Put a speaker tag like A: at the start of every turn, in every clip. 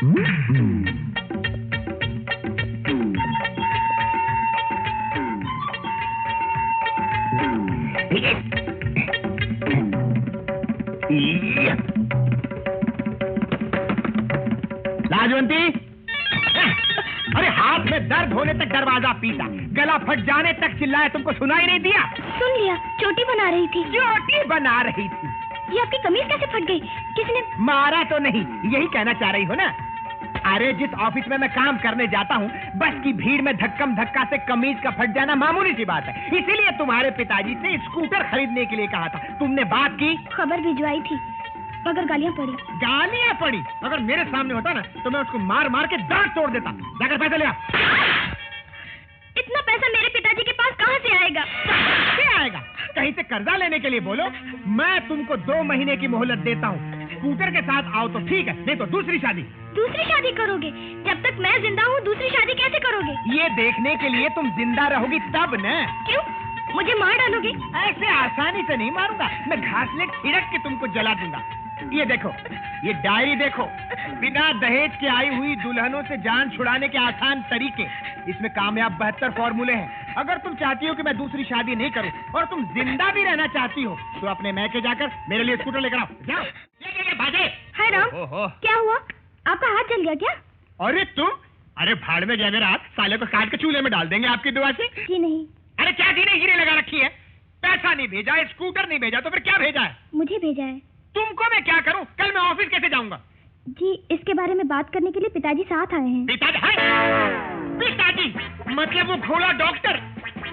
A: लाजवंती, अरे हाथ में दर्द होने तक दरवाजा पीटा, गला फट जाने तक चिल्लाया, तुमको सुनाई नहीं दिया?
B: सुन लिया, चोटी बना रही थी।
A: चोटी बना रही थी?
B: ये आपकी कमीज कैसे फट गई? किसने?
A: मारा तो नहीं, यही कहना चाह रही हो ना? अरे जिस ऑफिस में मैं काम करने जाता हूँ, बस की भीड़ में धक्कम धक्का से कमीज का फट जाना मामूली सी बात है। इसीलिए तुम्हारे पिताजी से स्कूटर खरीदने के लिए कहा था। तुमने बात की?
B: खबर भिजवाई थी, मगर गालियाँ पड़ी।
A: गालियाँ पड़ी? अगर मेरे सामने होता ना तो मैं उसको मार मार के दांत तोड़ देता। जाकर पैसा ले आ।
B: इतना पैसा मेरे पिताजी के पास कहाँ से आएगा?
A: क्या आएगा? कहीं से कर्जा लेने के लिए बोलो। मैं तुमको 2 महीने की मोहलत देता हूँ। स्कूटर के साथ आओ तो ठीक है, नहीं तो दूसरी शादी।
B: दूसरी शादी करोगे? जब तक मैं जिंदा हूँ दूसरी शादी कैसे करोगे?
A: ये देखने के लिए तुम जिंदा रहोगी तब न।
B: क्यों? मुझे मार डालोगे?
A: ऐसे आसानी से नहीं मारूंगा, मैं घासलेट छिड़क के तुमको जला दूंगा। ये देखो, ये डायरी देखो, बिना दहेज के आई हुई दुल्हनों से जान छुड़ाने के आसान तरीके। इसमें कामयाब 72 फॉर्मूले हैं। अगर तुम चाहती हो कि मैं दूसरी शादी नहीं करूं और तुम जिंदा भी रहना चाहती हो तो अपने मैके जाकर मेरे लिए स्कूटर लेकर आओ। जाओ। ये भागे।
B: हाय राम, क्या हुआ? आपका हाथ जल गया क्या?
A: अरे तुम, अरे भाड़ में गया मेरा हाथ, साले को काट के चूल्हे में डाल देंगे आपकी दुआ से।
B: जी नहीं।
A: अरे क्या जी नहीं, हीरे लगा रखी है। पैसा नहीं भेजा है, स्कूटर नहीं भेजा, तो फिर क्या भेजा है?
B: मुझे भेजा है।
A: तुमको मैं क्या करूं? कल मैं ऑफिस कैसे जाऊंगा?
B: जी इसके बारे में बात करने के लिए पिताजी साथ आए हैं।
A: पिताजी मतलब वो घोड़ा डॉक्टर?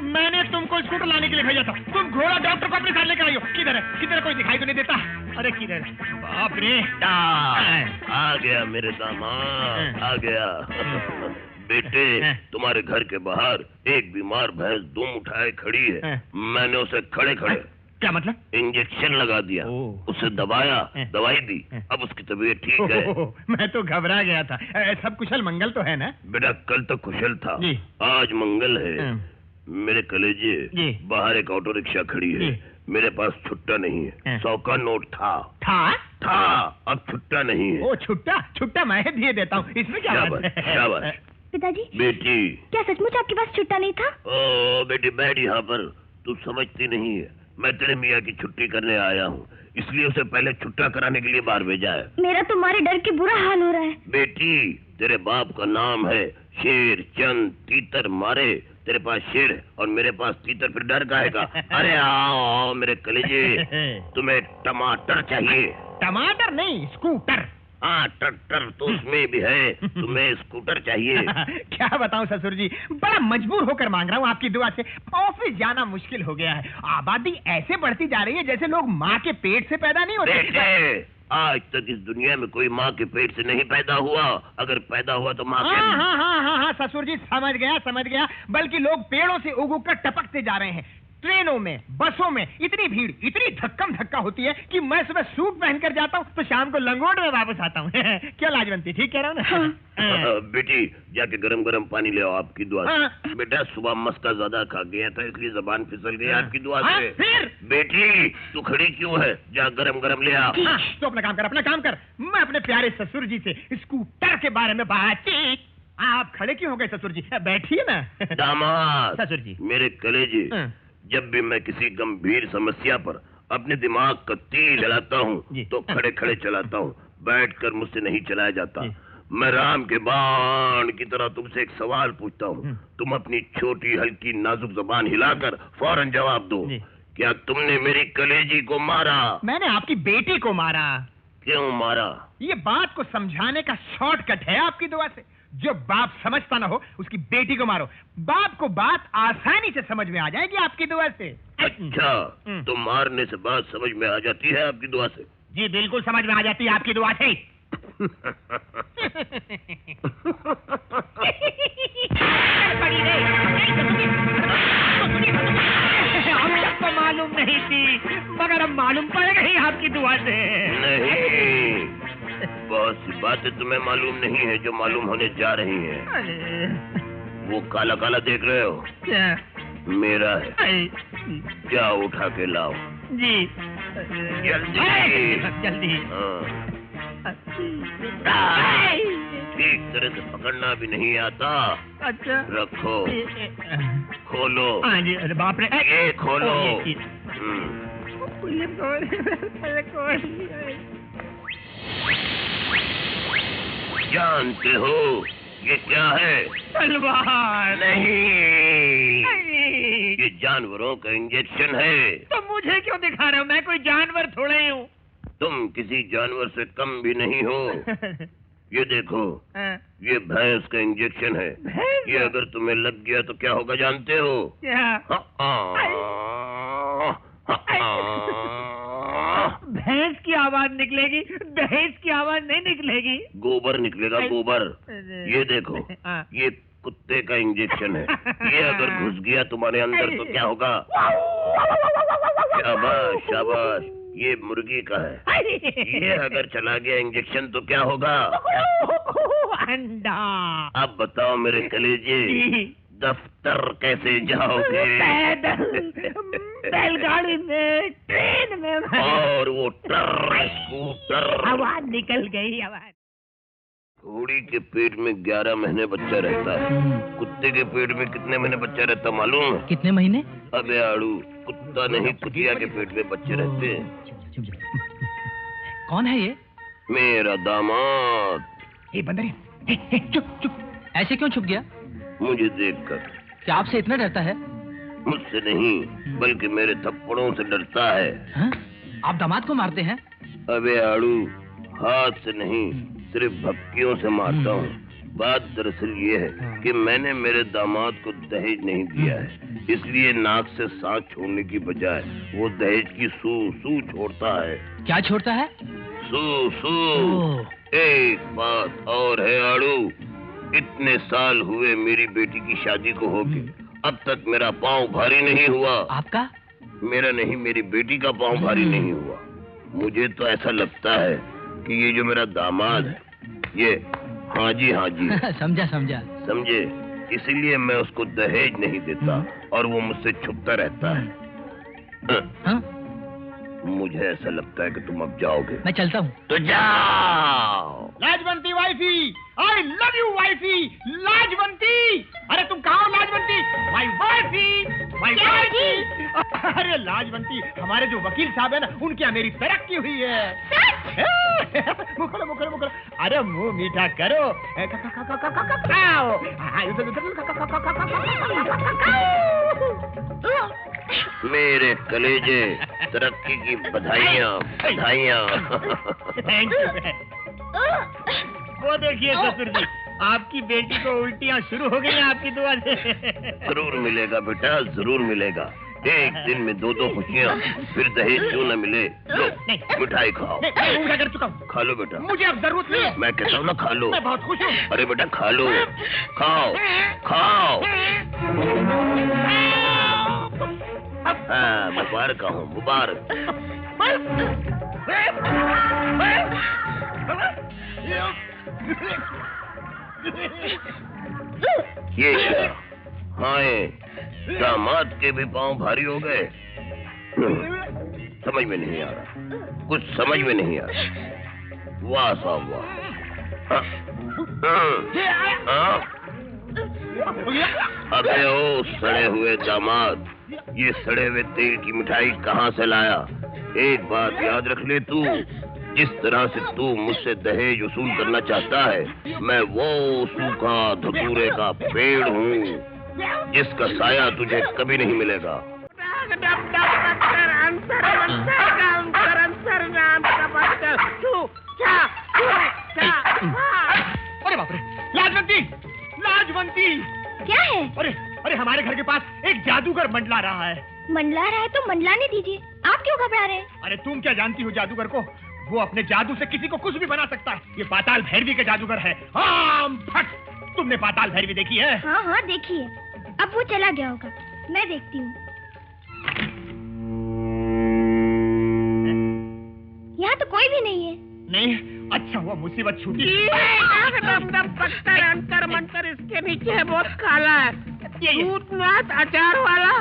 A: मैंने तुमको स्कूटर लाने के लिए भेजा था, तुम घोड़ा डॉक्टर को अपने साथ लेकर आई हो। किधर है? किधर? कोई दिखाई तो नहीं देता। अरे किधर? बाप रे,
C: आ गया मेरे दामाद, आ गया। बेटे, तुम्हारे घर के बाहर एक बीमार भैंस दुम उठाए खड़ी है। मैंने उसे खड़े खड़े
A: क्या मतलब?
C: इंजेक्शन लगा दिया, उसे दबाया, दवाई दी, अब उसकी तबीयत ठीक है।
A: मैं तो घबरा गया था। सब कुशल मंगल तो है ना?
C: बेटा कल तक कुशल था, आज मंगल है। मेरे कलेजे, बाहर एक ऑटो रिक्शा खड़ी है, मेरे पास छुट्टा नहीं है। 100 का नोट था, अब छुट्टा नहीं है।
A: ओ छुट्टा? छुट्टा मैं दिए देता हूँ, इसमें क्या बात है?
C: शाबाश।
B: पिताजी,
C: बेटी,
B: क्या सचमुच आपके पास छुट्टा नहीं था?
C: ओ बेटी बैठ यहाँ पर, तू समझती नहीं है, मैं तेरे मियाँ की छुट्टी करने आया हूँ, इसलिए उसे पहले छुट्टा कराने के लिए बाहर भेजा है।
B: मेरा तुम्हारे डर के बुरा हाल हो रहा है।
C: बेटी, तेरे बाप का नाम है शेर चंद तीतर मारे। तेरे पास शेर है और मेरे पास तीतर, फिर डर काहेगा? अरे आओ मेरे कलेजे, तुम्हें टमाटर चाहिए?
A: टमाटर नहीं, स्कूटर।
C: हाँ ट्रैक्टर तो उसमें भी है, तुम्हें स्कूटर चाहिए।
A: क्या बताऊं ससुर जी, बड़ा मजबूर होकर मांग रहा हूँ आपकी दुआ से। ऑफिस जाना मुश्किल हो गया है, आबादी ऐसे बढ़ती जा रही है जैसे लोग माँ के पेट से पैदा नहीं होते।
C: बेटे, आज तक इस दुनिया में कोई माँ के पेट से नहीं पैदा हुआ, अगर पैदा हुआ तो माँ के।
A: हाँ ससुर जी, समझ गया। बल्कि लोग पेड़ों से उग कर टपकते जा रहे हैं। ट्रेनों में, बसों में इतनी भीड़, इतनी धक्कम धक्का होती है कि मैं सुबह सूट पहनकर जाता हूँ तो शाम को लंगोट में वापस आता हूँ। क्या लाजवंती, ठीक कह रहा हूँ ना?
C: बेटी जाके गरम गरम पानी ले आओ आपकी दुआ से। बेटा सुबह मस्का ज्यादा खा गया था इसलिए जबान फिसल गई आपकी दुआ से।
A: फिर
C: बेटी तू खड़ी क्यों है? जा गरम गरम ले आओ।
A: तो अपना काम कर। मैं अपने प्यारे ससुर जी से स्कूटर के बारे में बातचीत। आप खड़े क्यों हो गए ससुर जी? बैठिए ना।
C: दामाद
A: ससुर जी,
C: मेरे कलेजे, जब भी मैं किसी गंभीर समस्या पर अपने दिमाग का तीर चलाता हूँ तो खड़े खड़े चलाता हूँ, बैठकर मुझसे नहीं चलाया जाता। मैं राम के बाण की तरह तुमसे एक सवाल पूछता हूँ, तुम अपनी छोटी हल्की नाजुक जबान हिलाकर फौरन जवाब दो। क्या तुमने मेरी कलेजी को मारा?
A: मैंने आपकी बेटी को मारा।
C: क्यों मारा?
A: ये बात को समझाने का शॉर्टकट है आपकी दुआ से। जो बाप समझता ना हो उसकी बेटी को मारो, बाप को बात आसानी से समझ में आ जाएगी आपकी दुआ से।
C: अच्छा, तो मारने से बात समझ में आ जाती है आपकी दुआ से?
A: जी बिल्कुल समझ में आ जाती है आपकी दुआ से। हमको मालूम नहीं थी, मगर अब मालूम पड़ेगा ही आपकी दुआ से।
C: नहीं, बहुत सी बातें तुम्हें मालूम नहीं है जो मालूम होने जा रही हैं। वो काला काला देख रहे हो?
A: क्या?
C: मेरा है, क्या उठा के लाओ।
A: जी
C: जल्दी।
A: जल्दी।
C: हाँ। तरह से पकड़ना भी नहीं आता।
A: अच्छा
C: रखो, खोलो।
A: हाँ जी। अरे बाप रे,
C: ये खोलो। जानते हो ये क्या है?
A: तलवार।
C: नहीं, ये जानवरों का इंजेक्शन है।
A: तो मुझे क्यों दिखा रहे हो? मैं कोई जानवर थोड़े ही हूँ।
C: तुम किसी जानवर से कम भी नहीं हो। ये देखो, ये भैंस का इंजेक्शन है। ये अगर तुम्हें लग गया तो क्या होगा जानते हो?
A: क्या? भैंस की आवाज निकलेगी, दहेज की आवाज नहीं निकलेगी।
C: गोबर निकलेगा, गोबर। ये देखो, ये कुत्ते का इंजेक्शन है। ये अगर घुस गया तुम्हारे अंदर तो क्या होगा? शाबाश शाबाश, ये मुर्गी का है। ये अगर चला गया इंजेक्शन तो क्या होगा?
A: अंडा।
C: अब बताओ मेरे कलेजे, दफ्तर कैसे जाओगे?
A: बैलगाड़ी में, ट्रेन में।
C: और वो ट्रक, स्कूटर।
A: आवाज निकल गई, आवाज।
C: घोड़ी के पेट में 11 महीने बच्चा रहता है। कुत्ते के पेट में कितने महीने बच्चा रहता मालूम है?
D: कितने महीने?
C: अबे आड़ू, कुत्ता नहीं कुतिया के पेट में बच्चे रहते हैं।
D: कौन है ये?
C: मेरा दामाद।
A: ये बंदर, चुप चुप।
D: ऐसे क्यों छुप गया?
C: मुझे देखकर।
D: क्या आपसे इतना डरता है?
C: मुझसे नहीं, बल्कि मेरे थप्पड़ों से डरता है।
D: हाँ? आप दामाद को मारते हैं?
C: अबे आड़ू, हाथ से नहीं, सिर्फ भक्तियों से मारता हूँ। बात दरअसल ये है कि मैंने मेरे दामाद को दहेज नहीं दिया है, इसलिए नाक से सांस छोड़ने की बजाय वो दहेज की सू सू छोड़ता है।
D: क्या छोड़ता है?
C: सू सू। एक बात और है आड़ू, इतने साल हुए मेरी बेटी की शादी को होके, अब तक मेरा पाँव भारी नहीं हुआ।
D: आपका?
C: मेरा नहीं, मेरी बेटी का पाँव भारी नहीं हुआ। मुझे तो ऐसा लगता है कि ये जो मेरा दामाद है, ये हाँ जी
D: समझा समझा।
C: समझे, इसीलिए मैं उसको दहेज नहीं देता और वो मुझसे छुपता रहता है।
D: हाँ?
C: मुझे ऐसा लगता है कि तुम अब जाओगे।
D: मैं चलता हूँ।
C: तो जाओ।
A: Lajwanti wifey, I love you wifey, Lajwanti. अरे तुम कहाँ हो Lajwanti? My wifey, my wifey. अरे लाजवंती, हमारे जो वकील साहब है ना, उनके यहाँ मेरी तरक्की हुई है। मुँह खोलो, मुँह खोलो, मुँह खोलो। अरे मुँह मीठा करो।
C: मेरे कलेजे, तरक्की की बधाइयाँ बधाइयाँ।
A: Thank you. वो देखिए ससुर जी, आपकी बेटी को उल्टियाँ शुरू हो गई हैं आपकी दुआ से।
C: जरूर मिलेगा बेटा, जरूर मिलेगा। एक दिन में 2-2 खुशियाँ, फिर दहेज क्यों न मिले। लो, मिठाई खाओ।
A: मैं पूरा कर चुका हूँ।
C: खा लो बेटा।
A: मुझे अब जरूरत नहीं है।
C: मैं कहता हूँ ना, खा लो।
A: मैं बहुत खुश हूँ।
C: अरे बेटा खा लो, खाओ खाओ। हाँ, मुबारक हूँ, मुबारक। ये क्या? हाँ, दामाद के भी पाँव भारी हो गए। समझ में नहीं आ रहा, कुछ समझ में नहीं आ रहा। वाह साहब वाह। अबे ओ सड़े हुए दामाद, ये सड़े हुए तेल की मिठाई कहाँ से लाया? एक बात याद रख ले तू, जिस तरह से तू मुझसे दहेज वसूल करना चाहता है, मैं वो सूखा धतूरे का पेड़ हूँ जिसका साया तुझे कभी नहीं मिलेगा।
A: अरे बाप रे, लाजवंती, लाजवंती।
B: क्या है?
A: अरे अरे, हमारे घर के पास एक जादूगर मंडला रहा है।
B: मंडला रहा है तो मंडलाने दीजिए, आप क्यों घबरा रहे हैं?
A: अरे तुम क्या जानती हो जादूगर को? वो अपने जादू से किसी को कुछ भी बना सकता है। ये पाताल भैरवी का जादूगर है। हाँ, फट। तुमने पाताल भैरवी देखी है?
B: हाँ हाँ देखिए, अब वो चला गया होगा, मैं देखती हूँ। यहाँ तो कोई भी नहीं है।
A: नहीं? अच्छा हुआ मुसीबत छूटी।
E: पत्थर अंतर मंतर इसके नीचे है, बहुत काला है। दूधनाथ अचार वाला।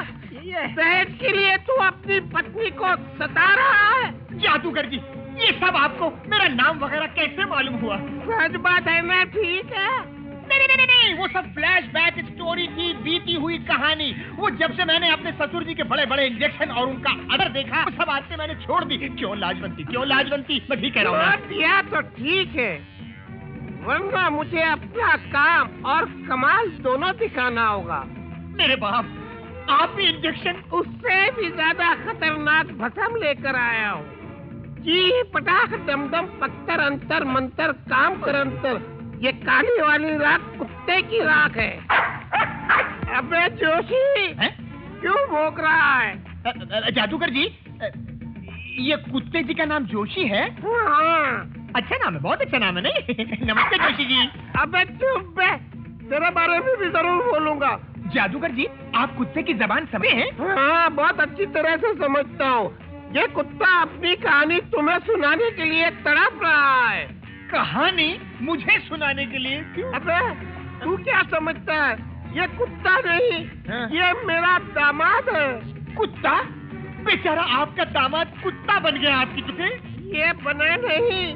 E: दहेज के लिए तू अपनी पत्नी को सता रहा है?
A: जादूगर जी, ये सब आपको मेरा नाम वगैरह कैसे मालूम हुआ?
E: सच बात है ना? ठीक है।
A: नहीं, वो सब फ्लैशबैक स्टोरी थी, बीती हुई कहानी। वो जब से मैंने अपने ससुर जी के बड़े बड़े इंजेक्शन और उनका अदर देखा, वो सब आते मैंने छोड़ दी। क्यों लाजवंती, क्यों लाजवंती? मैं ठीक कह रहा हूँ ना?
E: दिया तो ठीक है, वरना मुझे अपना काम और कमाल दोनों दिखाना होगा।
A: मेरे बाप, आप भी इंजेक्शन?
E: उससे भी ज्यादा खतरनाक भस्म लेकर आया हूँ। जी पटाख दमदम पत्थर अंतर मंतर काम कर अंतर, ये काली वाली राख कुत्ते की राख है। अबे जोशी, क्यों भौंक रहा है?
A: जादूगर जी, ये कुत्ते जी का नाम जोशी है?
E: हाँ।
A: अच्छा नाम है, बहुत अच्छा नाम है। नहीं नमस्ते जोशी जी।
E: अबे चुप बे, तेरे बारे में भी जरूर बोलूंगा।
A: जादूगर जी, आप कुत्ते की जबान समझे हैं?
E: हाँ, बहुत अच्छी तरह से समझता हूँ। ये कुत्ता अपनी कहानी तुम्हें सुनाने के लिए तड़प रहा है।
A: कहानी मुझे सुनाने के लिए? क्यों?
E: अबे तू क्या समझता है? ये कुत्ता नहीं,
A: हाँ।
E: ये मेरा दामाद है।
A: कुत्ता? बेचारा आपका दामाद कुत्ता बन गया आपकी तुझे?
E: ये बना नहीं,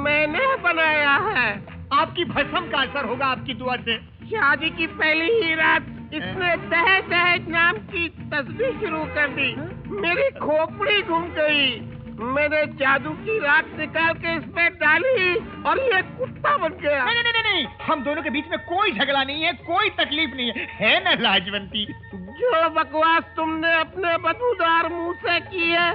E: मैंने बनाया है।
A: आपकी भस्म का असर होगा आपकी दुआ से।
E: शादी की पहली ही रात इसने दहेज दहेज नाम की तस्वीर शुरू कर दी। मेरी खोपड़ी घूम गई। मैंने जादू की राख निकाल के इसमें डाली और ये कुत्ता बन गया।
A: नहीं, हम दोनों के बीच में कोई झगड़ा नहीं है, कोई तकलीफ नहीं है ना लाजवंती?
E: जो बकवास तुमने अपने बदबूदार मुंह से की है,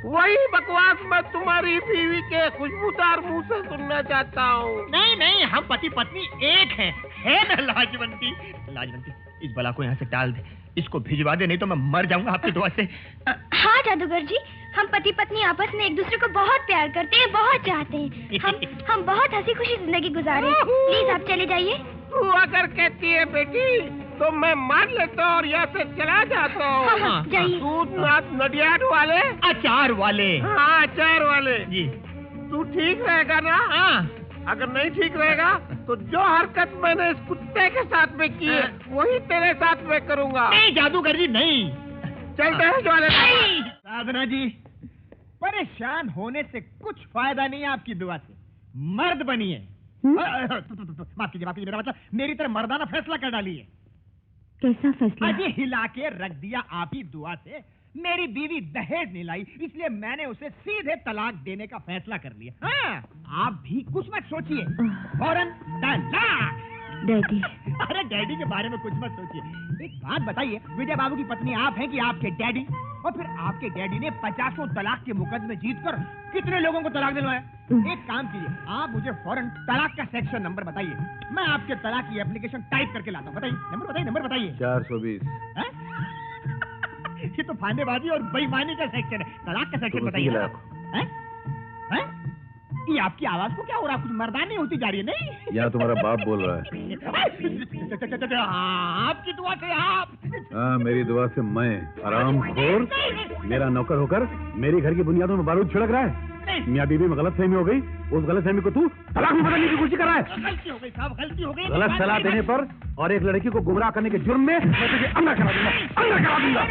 E: वही बकवास मैं तुम्हारी बीवी के खुशबूदार मुंह से सुनना चाहता हूँ।
A: नहीं, हम पति पत्नी एक हैं, है ना लाजवंती? लाजवंती, इस बला को यहाँ से टाल दे, इसको भिजवा दे, नहीं तो मैं मर जाऊंगा आपकी दुआ से।
B: हाँ जादूगर जी, हम पति पत्नी आपस में एक दूसरे को बहुत प्यार करते हैं, बहुत चाहते हैं। हम बहुत हंसी खुशी जिंदगी गुजारे। प्लीज आप चले जाइए।
E: तू अगर कहती है बेटी तो मैं मान लेता हूँ और यहाँ से चला जाता हूँ।
B: हाँ, जाइए।
E: दूध नाथ नडियाड वाले,
A: अचार वाले।
E: हाँ अचार वाले
A: जी।
E: तू ठीक रहेगा ना?
A: हाँ।
E: अगर नहीं ठीक रहेगा तो जो हरकत मैंने इस कुत्ते के साथ में की है वही तेरे साथ में करूँगा।
A: नहीं जादूगर जी, नहीं।
E: चल दहेज वाले।
A: साधना जी, परेशान होने से कुछ फायदा नहीं है आपकी दुआ से। मर्द बनिए। माफ कीजिए, मेरा मतलब मेरी तरह मर्दाना फैसला कर डालिए।
B: कैसा फैसला?
A: अजी हिला के रख दिया आप ही दुआ से। मेरी बीवी दहेज नहीं लाई, इसलिए मैंने उसे सीधे तलाक देने का फैसला कर लिया। हाँ, आप भी कुछ मत सोचिए, फौरन तलाक।
B: डैडी।
A: अरे डैडी के बारे में कुछ मत सोचिए। एक बात बताइए, विजय बाबू की पत्नी आप हैं कि आपके डैडी? और फिर आपके डैडी ने 50 तलाक के मुकदमे जीतकर कितने लोगों को तलाक दिलवाया? एक काम कीजिए, आप मुझे फौरन तलाक का सेक्शन नंबर बताइए, मैं आपके तलाक की एप्लीकेशन टाइप करके लाता हूँ। बताइए नंबर बताइए।
F: 420।
A: ये तो फांदेबाजी और बेईमानी का सेक्शन है। तलाक का सेक्शन बताइए। ये आपकी आवाज को क्या हो रहा है? कुछ मर्दानी होती जा रही है? नहीं,
F: यहाँ तुम्हारा बाप बोल रहा है।
A: आपकी दुआ से आप।
F: हाँ, मेरी दुआ से मैं हरामखोर मेरा नौकर होकर मेरी घर की बुनियादों में बारूद छिड़क रहा है। मियाँ बीवी में गलतफहमी हो गई, उस गलतफहमी को तू तलाक में बदलने की कोशिश कर रहा है।
A: गलती हो गई साहब, गलती हो गई।
F: गलत सलाह देने पर और एक लड़की को गुमराह करने के जुर्म में मैं तुझे अंधा करा दूंगा।